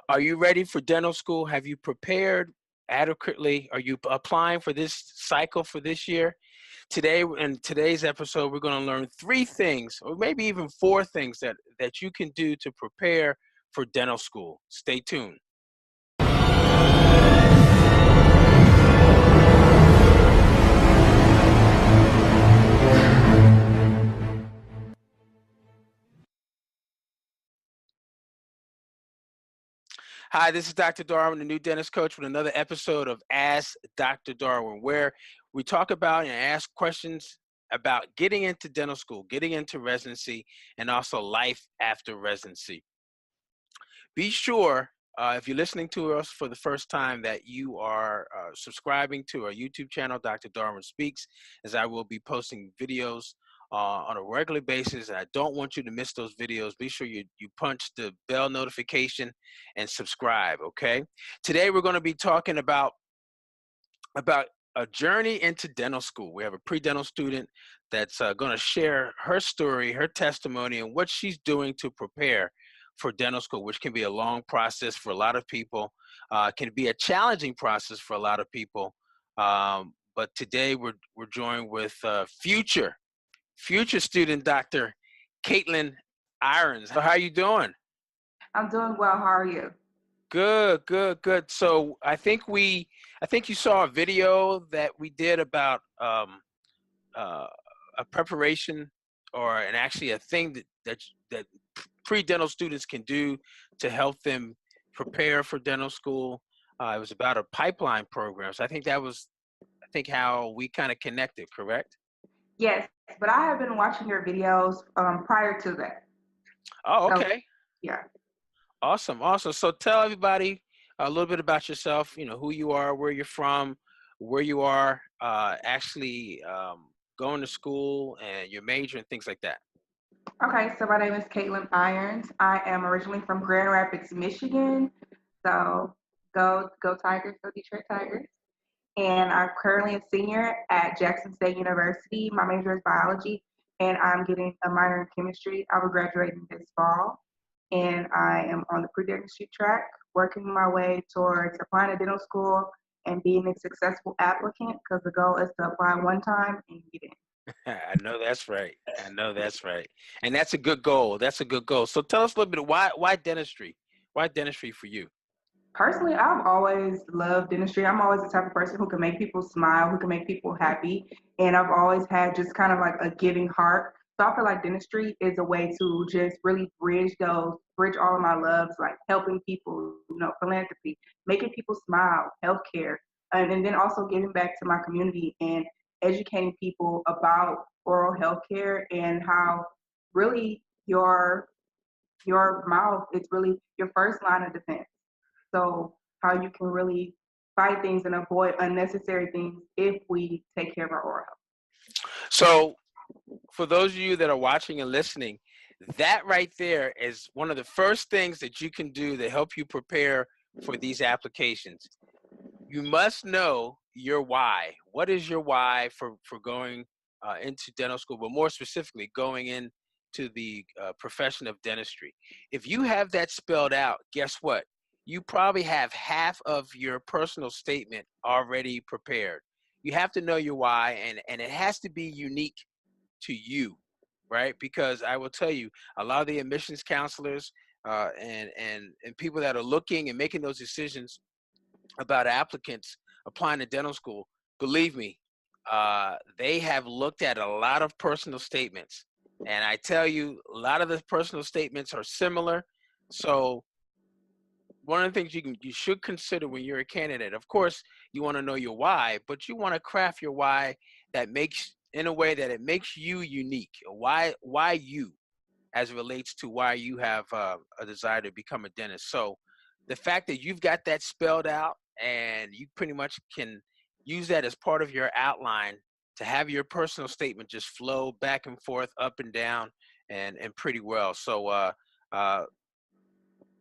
Are you ready for dental school? Have you prepared adequately? Are you applying for this cycle for this year? Today, in today's episode, we're going to learn 3 things, or maybe even 4 things that you can do to prepare for dental school. Stay tuned. Hi, this is Dr. Darwin, the new dentist coach, with another episode of Ask Dr. Darwin, where we talk about and ask questions about getting into dental school, getting into residency, and also life after residency. Be sure, if you're listening to us for the first time, that you are subscribing to our YouTube channel, Dr. Darwin Speaks, as I will be posting videos on a regular basis, and I don't want you to miss those videos. Be sure you punch the bell notification and subscribe, okay? Today we're going to be talking about a journey into dental school. We have a pre-dental student that's going to share her story, her testimony, and what she's doing to prepare for dental school, which can be a long process for a lot of people, can be a challenging process for a lot of people. But today we're joined with future student, Dr. Katelyn Irons. How are you doing? I'm doing well. How are you? Good. So I think you saw a video that we did about a preparation and actually a thing that pre-dental students can do to help them prepare for dental school. It was about a pipeline program. So I think how we kind of connected, correct? Yes, but I have been watching your videos prior to that. Oh, okay. So, yeah. Awesome. So tell everybody a little bit about yourself, who you are, where you're from, where you are actually going to school, and your major and things like that. Okay, so my name is Katelyn Irons. I am originally from Grand Rapids, Michigan. So go Tigers, go Detroit Tigers. And I'm currently a senior at Jackson State University. My major is biology, and I'm getting a minor in chemistry. I will graduate this fall, and I am on the pre-dentistry track, working my way towards applying to dental school and being a successful applicant, because the goal is to apply one time and get in. I know that's right. And that's a good goal. So tell us a little bit, why dentistry? Why dentistry for you? Personally, I've always loved dentistry. I'm always the type of person who can make people smile, who can make people happy. And I've always had just kind of like a giving heart. So I feel like dentistry is a way to just really bridge all of my loves, like helping people, philanthropy, making people smile, healthcare, and then also giving back to my community and educating people about oral healthcare and how really your mouth is really your first line of defense. So how you can really fight things and avoid unnecessary things if we take care of our oral health. So for those of you that are watching and listening, that right there is one of the first things that you can do to help you prepare for these applications. You must know your why. What is your why for going into dental school, but more specifically going into the profession of dentistry? If you have that spelled out, guess what? You probably have half of your personal statement already prepared. You have to know your why, and it has to be unique to you, right? Because I will tell you, a lot of the admissions counselors and people that are looking and making those decisions about applicants applying to dental school, believe me, they have looked at a lot of personal statements. And I tell you, a lot of the personal statements are similar. So one of the things you should consider when you're a candidate, of course, you want to know your why, but you want to craft your why in a way that it makes you unique. Why you, as it relates to why you have a desire to become a dentist. So the fact that you've got that spelled out and you pretty much can use that as part of your outline to have your personal statement just flow back and forth, up and down, and pretty well. So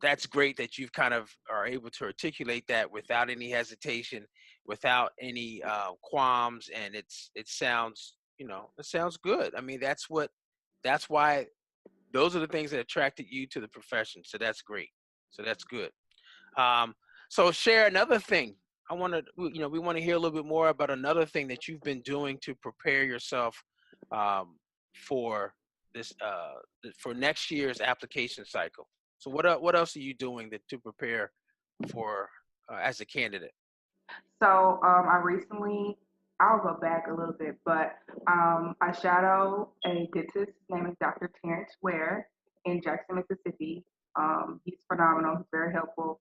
that's great that you've kind of are able to articulate that without any hesitation, without any qualms, and it sounds good. I mean, that's why those are the things that attracted you to the profession. So that's great. So that's good. So share another thing. I want to, we want to hear a little bit more about another thing that you've been doing to prepare yourself for this, for next year's application cycle. So what else are you doing to prepare for as a candidate? So I recently, I'll go back a little bit, but I shadow a dentist. His name is Dr. Terrence Ware in Jackson, Mississippi. He's phenomenal. He's very helpful.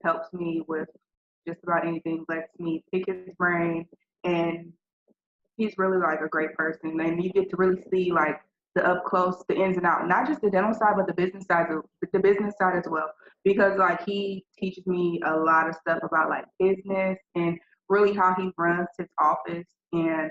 Helps me with just about anything. Lets me pick his brain, and he's really like a great person, and you get to really see like the up close, the ins and outs, not just the dental side, but the business side as well. Because like he teaches me a lot of stuff about like business and really how he runs his office, and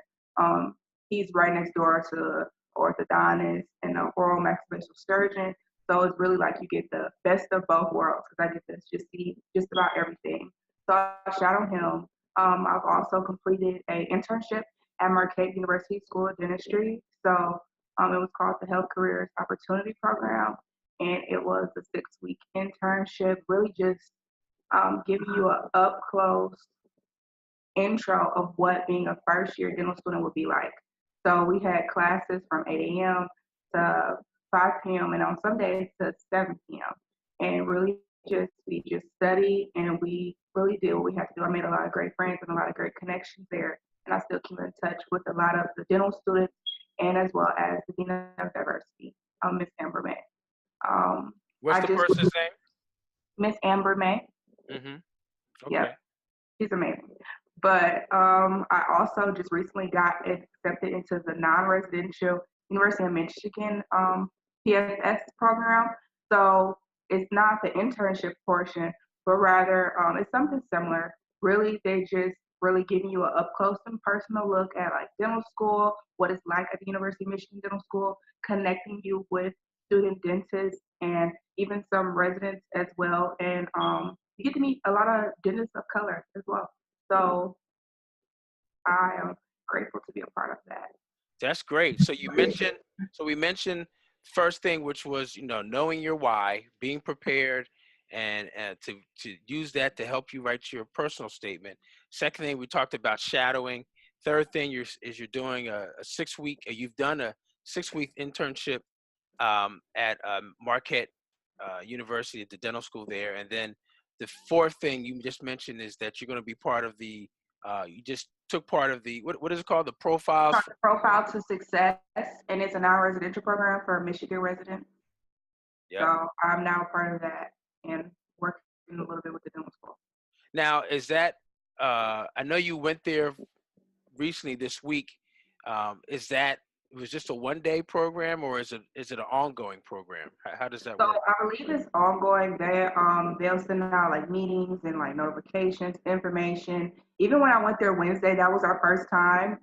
he's right next door to orthodontist and an oral maxillofacial surgeon. So it's really like you get the best of both worlds because I get to just see just about everything. So I shadow him. I've also completed a internship at Marquette University School of Dentistry. So it was called the Health Careers Opportunity Program, and it was a 6-week internship, really just giving you an up close intro of what being a first year dental student would be like. So we had classes from 8 a.m. to 5 p.m. and on some days to 7 p.m. And really we just studied and we really did what we had to do. I made a lot of great friends and a lot of great connections there. And I still keep in touch with a lot of the dental students and as well as the Dean of Diversity, Miss Amber May. What's the person's name? Miss Amber May. Mm-hmm. Okay. Yeah, she's amazing. But I also just recently got accepted into the non-residential University of Michigan PSS program. So it's not the internship portion, but rather it's something similar. Really, they just really giving you an up close and personal look at like dental school, what it's like at the University of Michigan Dental School, connecting you with student dentists and even some residents as well. And you get to meet a lot of dentists of color as well. So I am grateful to be a part of that. That's great. So we mentioned first thing, which was, knowing your why, being prepared, and to use that to help you write your personal statement. Second thing, we talked about shadowing. Third thing you're doing a 6-week, you've done a 6-week internship at Marquette University at the dental school there. And then the fourth thing you just mentioned is that you're going to be part of the, you just took part of the, what is it called? The Profiles? Profile to Success, and it's a non-residential program for Michigan residents. Yep. So I'm now a part of that and working a little bit with the dental school. Now, is that, I know you went there recently this week. Is that, it was just a one-day program, or is it an ongoing program? How does that work? So I believe it's ongoing. They'll send out like meetings and like notifications, information. Even when I went there Wednesday, that was our first time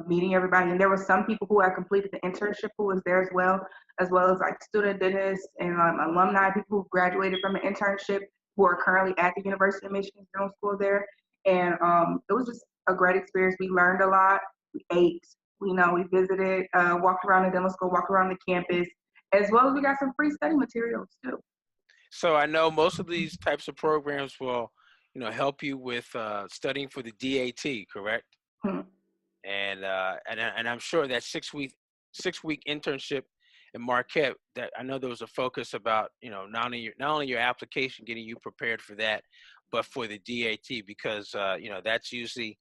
meeting everybody. And there were some people who had completed the internship who was there as well as like student dentists and alumni, people who graduated from an internship who are currently at the University of Michigan Dental School there. And it was just a great experience. We learned a lot. We ate. We visited, walked around the dental school, walked around the campus, as well as we got some free study materials too. So I know most of these types of programs will, help you with studying for the DAT, correct? Hmm. And I'm sure that 6-week internship in Marquette, that I know there was a focus about, not only your application, getting you prepared for that, but for the DAT, because that's usually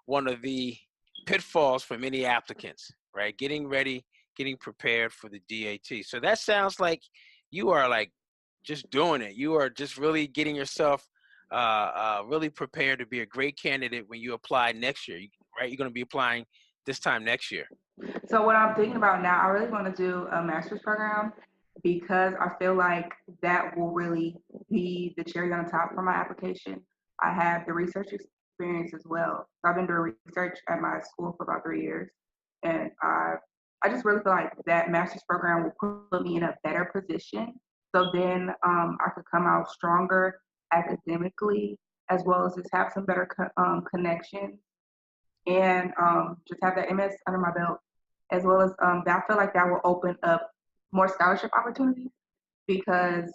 one of the pitfalls for many applicants, right? Getting ready, getting prepared for the DAT. So that sounds like you are like just doing it. You are just really getting yourself really prepared to be a great candidate when you apply next year, right? You're going to be applying this time next year. So what I'm thinking about now, I really want to do a master's program because I feel like that will really be the cherry on top for my application. I have the research experience as well. So I've been doing research at my school for about 3 years. And I just really feel like that master's program will put me in a better position. So then I could come out stronger academically, as well as just have some better connections and just have that MS under my belt, as well as I feel like that will open up more scholarship opportunities because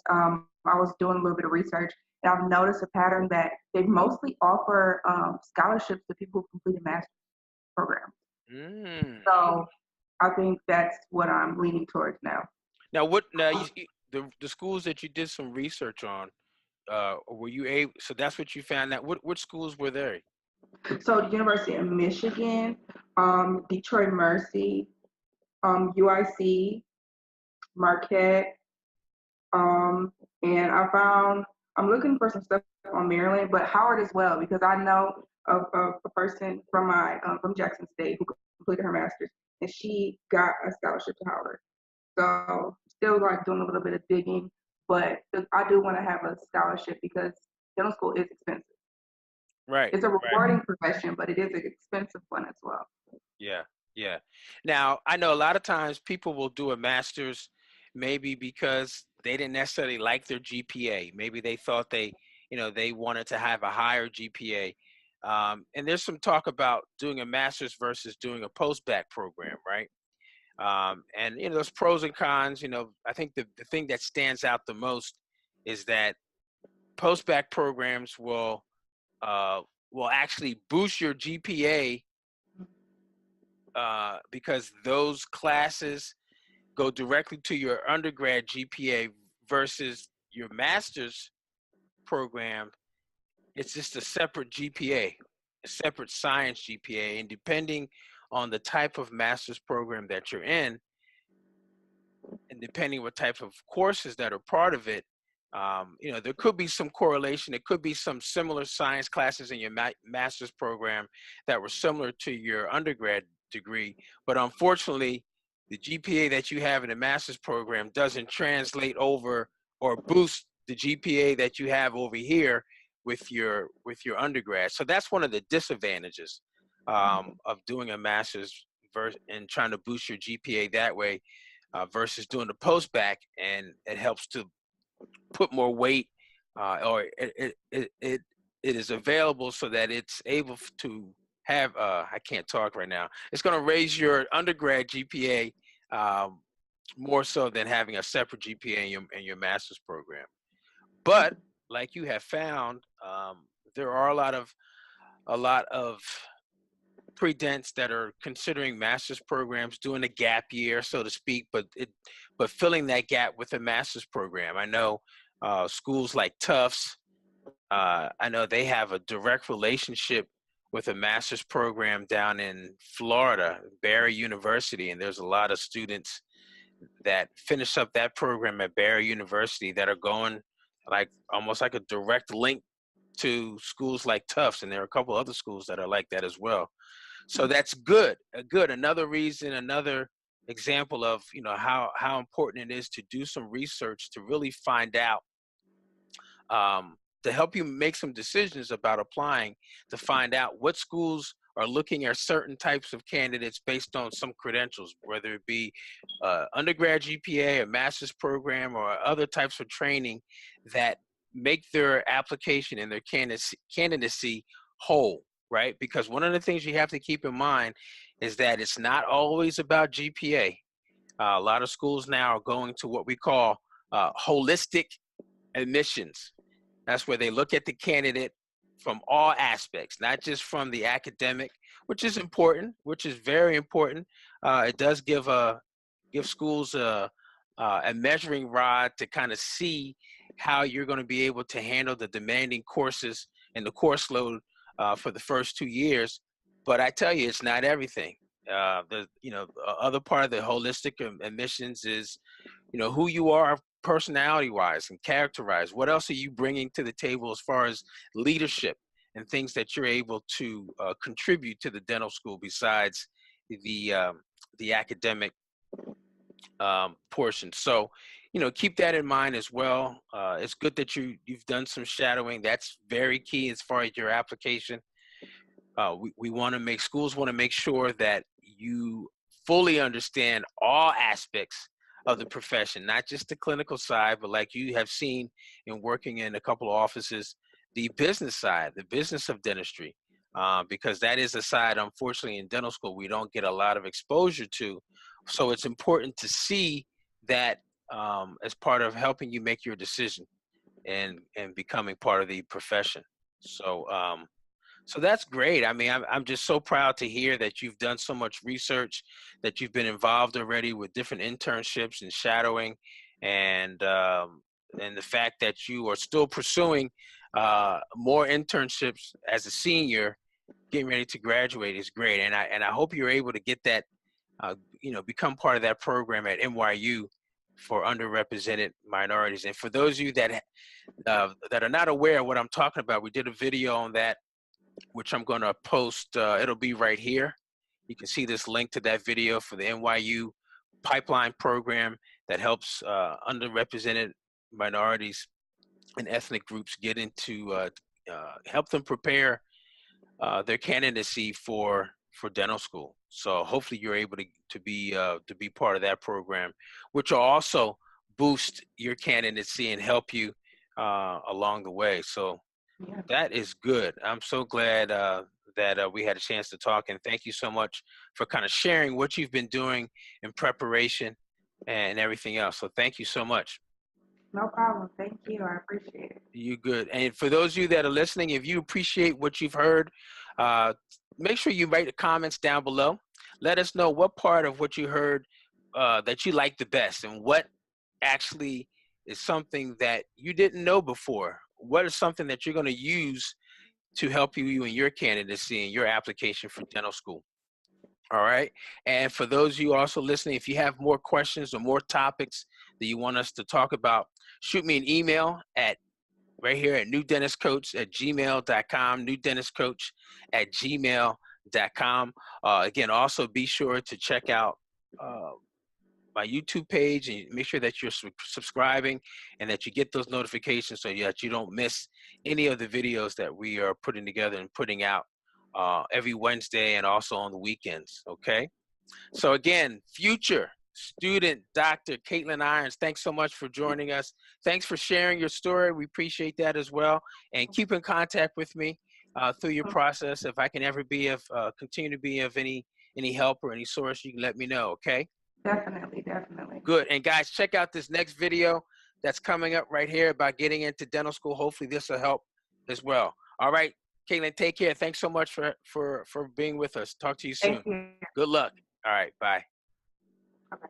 I was doing a little bit of research, and I've noticed a pattern that they mostly offer scholarships to people who complete a master's program. Mm. So I think that's what I'm leaning towards now. Now, the schools that you did some research on, were you able? So that's what you found out. What schools were there? So the University of Michigan, Detroit Mercy, UIC, Marquette, and I'm looking for some stuff on Maryland, but Howard as well, because I know of a person from Jackson State who completed her master's, and she got a scholarship to Howard. So still like doing a little bit of digging, but I do want to have a scholarship because dental school is expensive. Right. It's a Right. rewarding profession, but it is an expensive one as well. Yeah. Yeah. Now, I know a lot of times people will do a master's maybe because they didn't necessarily like their GPA. Maybe they thought they wanted to have a higher GPA. And there's some talk about doing a master's versus doing a post-bac program, right? And there's pros and cons. I think the thing that stands out the most is that post-bac programs will actually boost your GPA because those classes go directly to your undergrad GPA versus your master's program. It's just a separate GPA, a separate science GPA, and depending on the type of master's program that you're in, and depending what type of courses that are part of it, there could be some correlation. There could be some similar science classes in your master's program that were similar to your undergrad degree, but unfortunately, the GPA that you have in the master's program doesn't translate over or boost the GPA that you have over here with your undergrad. So that's one of the disadvantages of doing a master's and trying to boost your GPA that way versus doing the post bac, and it helps to put more weight, or it is available so that it's able to have. I can't talk right now. It's going to raise your undergrad GPA more so than having a separate GPA in your master's program. But like you have found, there are a lot of pre-dents that are considering master's programs, doing a gap year, so to speak, but filling that gap with a master's program. I know schools like Tufts. I know they have a direct relationship with a master's program down in Florida, Barry University, and there's a lot of students that finish up that program at Barry University that are going like almost like a direct link to schools like Tufts, and there are a couple other schools that are like that as well. So that's good. Another reason, another example of how important it is to do some research to really find out, to help you make some decisions about applying, to find out what schools are looking at certain types of candidates based on some credentials, whether it be undergrad GPA, a master's program, or other types of training that make their application and their candidacy whole, right? Because one of the things you have to keep in mind is that it's not always about GPA. A lot of schools now are going to what we call holistic admissions. That's where they look at the candidate from all aspects, not just from the academic, which is important, which is very important. It does give schools a measuring rod to kind of see how you're going to be able to handle the demanding courses and the course load for the first 2 years. But I tell you, it's not everything. The other part of the holistic admissions is who you are personality wise and character-wise. What else are you bringing to the table as far as leadership and things that you're able to contribute to the dental school besides the academic portion. So keep that in mind as well. It's good that you've done some shadowing. That's very key as far as your application. Schools want to make sure that you fully understand all aspects of the profession, not just the clinical side, but like you have seen in working in a couple of offices, the business side, the business of dentistry, because that is a side, unfortunately, in dental school, we don't get a lot of exposure to. So it's important to see that as part of helping you make your decision. and becoming part of the profession. So so that's great. I mean, I'm just so proud to hear that you've done so much research, that you've been involved already with different internships and shadowing, and the fact that you are still pursuing more internships as a senior, getting ready to graduate is great. And I hope you're able to get that, become part of that program at NYU for underrepresented minorities. And for those of you that are not aware of what I'm talking about, we did a video on that, which I'm going to post. It'll be right here. You can see this link to that video for the NYU pipeline program that helps underrepresented minorities and ethnic groups get into, help them prepare their candidacy for dental school. So hopefully you're able to be part of that program, which will also boost your candidacy and help you along the way. So Yeah. that is good. I'm so glad that we had a chance to talk, and thank you so much for kind of sharing what you've been doing in preparation and everything else. So thank you so much. No problem. Thank you. I appreciate it. You good. And for those of you that are listening, if you appreciate what you've heard, uh, make sure you write the comments down below. Let us know what part of what you heard that you like the best, and what actually is something that you didn't know before. What is something that you're going to use to help you in your candidacy and your application for dental school. All right. And for those of you also listening, if you have more questions or more topics that you want us to talk about, shoot me an email at right here at newdentistcoach@gmail.com, newdentistcoach@gmail.com. Again, also be sure to check out my YouTube page, and make sure that you're subscribing and that you get those notifications so that you don't miss any of the videos that we are putting together and putting out every Wednesday and also on the weekends. Okay. So again, future student Dr. Katelyn Irons, thanks so much for joining us. Thanks for sharing your story. We appreciate that as well. And keep in contact with me through your process. If I can ever be of continue to be of any help or any source, you can let me know. Okay. Definitely, definitely. Good. And guys, check out this next video that's coming up right here about getting into dental school. Hopefully this will help as well. All right, Katelyn, take care. Thanks so much for being with us. Talk to you soon. Thank you. Good luck. All right, bye. Okay.